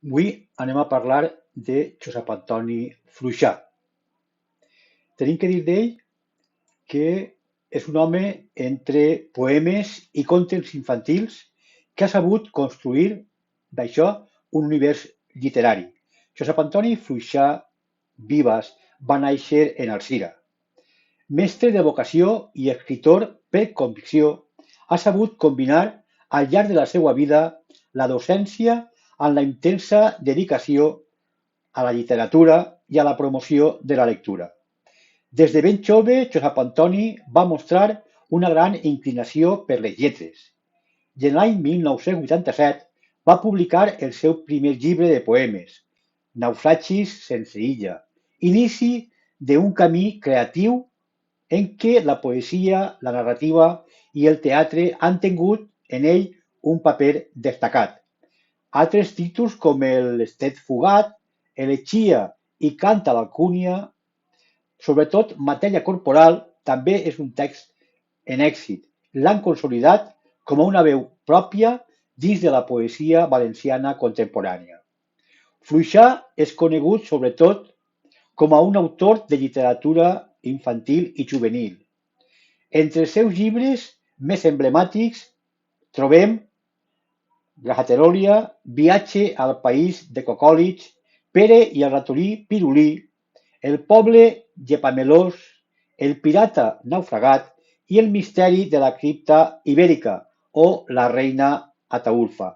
Avui anem a parlar de Josep Antoni Fluixà. Tenim que dir d'ell que és un home entre poemes i contes infantils que ha sabut construir d'això un univers literari. Josep Antoni Fluixà Vives va néixer en Alzira. Mestre de vocació i escritor per convicció, ha sabut combinar al llarg de la seva vida la docència amb la intensa dedicació a la literatura i a la promoció de la lectura. Des de ben jove, Josep Antoni va mostrar una gran inclinació per les lletres i en l'any 1987 va publicar el seu primer llibre de poemes, Naufragis sense illa, inici d'un camí creatiu en què la poesia, la narrativa i el teatre han tingut en ell un paper destacat. Altres títols com el Estet fugat, Elegia i Canta l'Alcúnia, sobretot Matèria corporal, també és un text en èxit. L'han consolidat com a una veu pròpia dins de la poesia valenciana contemporània. Fluixà és conegut sobretot com a un autor de literatura infantil i juvenil. Entre els seus llibres més emblemàtics trobem Grajaterolia, Viatge al país de Cocòlits, Pere i el ratolí Pirulí, El poble llepamelós, El pirata naufragat i El misteri de la cripta ibèrica o La reina Ataülfa.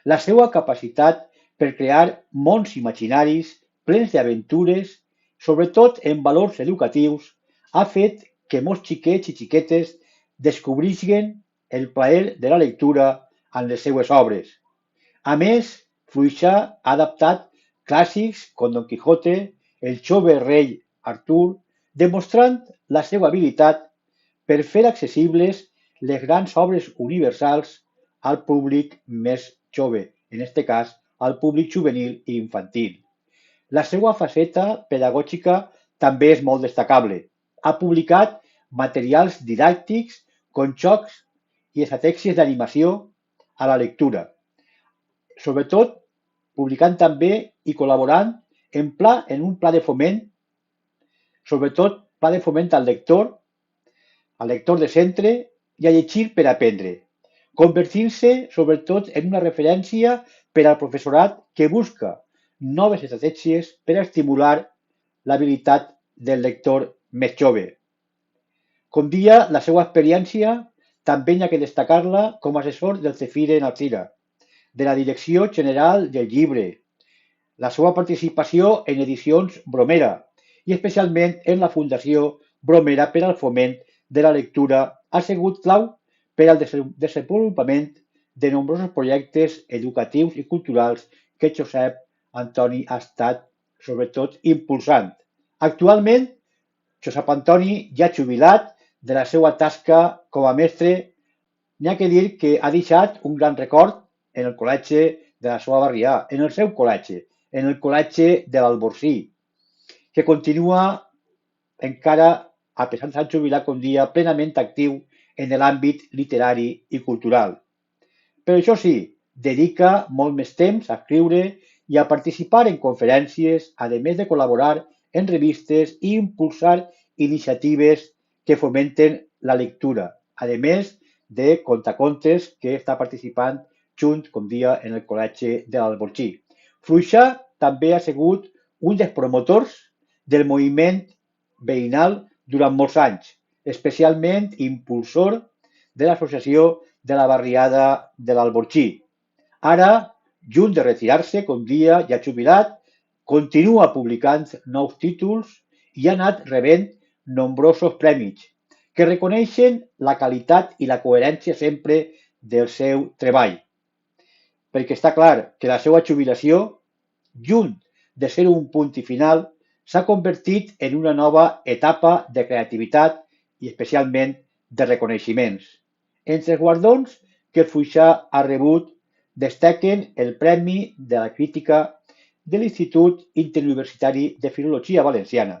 La seva capacitat per crear mons imaginaris plens d'aventures, sobretot en valors educatius, ha fet que molts xiquets i xiquetes descobrisquen el plaer de la lectura en les seues obres. A més, Fluixà ha adaptat clàssics com Don Quijote, El jove rei Artur, demostrant la seva habilitat per fer accessibles les grans obres universals al públic més jove, en aquest cas al públic juvenil i infantil. La seva faceta pedagògica també és molt destacable. Ha publicat materials didàctics com jocs i estratègies d'animació a la lectura, sobretot publicant també i col·laborant en un pla de foment, sobretot pla de foment al lector de centre i a llegir per aprendre, convertint-se sobretot en una referència per al professorat que busca noves estratègies per a estimular l'habilitat del lector més jove. Com dia, la seva experiència també hi ha que destacar-la com a assessor del CEFIRE en Alzira, de la Direcció General del Llibre, la seva participació en edicions Bromera i especialment en la Fundació Bromera per al foment de la lectura ha sigut clau per al desenvolupament de nombrosos projectes educatius i culturals que Josep Antoni ha estat, sobretot, impulsant. Actualment, Josep Antoni, ja jubilat de la seva tasca com a mestre, n'hi ha que dir que ha deixat un gran record en el col·legi de la seva barrià, en el seu col·legi, en el col·legi de l'Alborcí, que continua encara, a pesar de ser jubilat un dia, plenament actiu en l'àmbit literari i cultural. Però això sí, dedica molt més temps a escriure i a participar en conferències, a més de col·laborar en revistes i impulsar iniciatives que fomenten la lectura, a més de contacontes que està participant junt, com dia, en el col·legi de l'Alborcí. Fluixà també ha sigut un dels promotors del moviment veïnal durant molts anys, especialment impulsor de l'associació de la barriada de l'Alborcí. Ara, junt de retirar-se, com dia, ja jubilat, continua publicant nous títols i ha anat rebent nombrosos premis que reconeixen la qualitat i la coherència sempre del seu treball. Perquè està clar que la seva jubilació, junt de ser un punt i final, s'ha convertit en una nova etapa de creativitat i especialment de reconeixements. Entre els guardons que el Fluixà ha rebut destaquen el Premi de la Crítica de l'Institut Interuniversitari de Filologia Valenciana,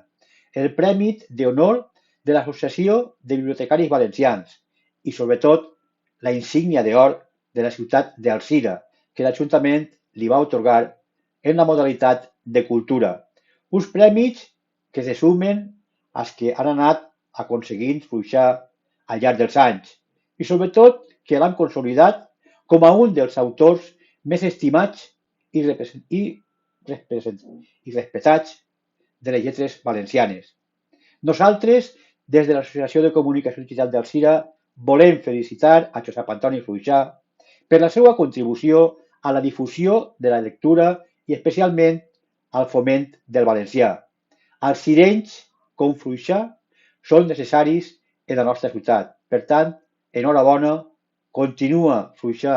el Premi d'Honor de l'Associació de Bibliotecaris Valencians i, sobretot, la insígnia d'or de la ciutat d'Alzira, que l'Ajuntament li va atorgar en la modalitat de cultura. Uns premis que se sumen als que han anat aconseguint Fluixà al llarg dels anys i sobretot que l'han consolidat com a un dels autors més estimats i respectats de les lletres valencianes. Nosaltres, des de l'Associació de Comunicació Digital d'Alzira, volem felicitar a Josep Antoni Fluixà per la seva contribució a la difusió de la lectura i especialment al foment del valencià. Els sirenys, com Fluixà, són necessaris en la nostra ciutat. Per tant, enhorabona, continua Fluixà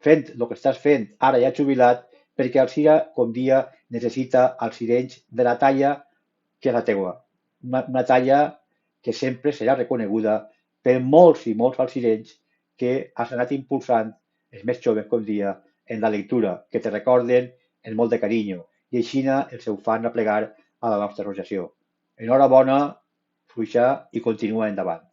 fent el que estàs fent ara ja jubilat, perquè Alzira, com dia, necessita els sirenys de la talla que és la teua. Una talla que sempre serà reconeguda per molts i molts alzirenys que has anat impulsant els més joves, com dia, en la lectura, que te recorden amb molt de carinyo, i així el seu fan a plegar a la nostra associació. Enhorabona, Fluixà, i continua endavant.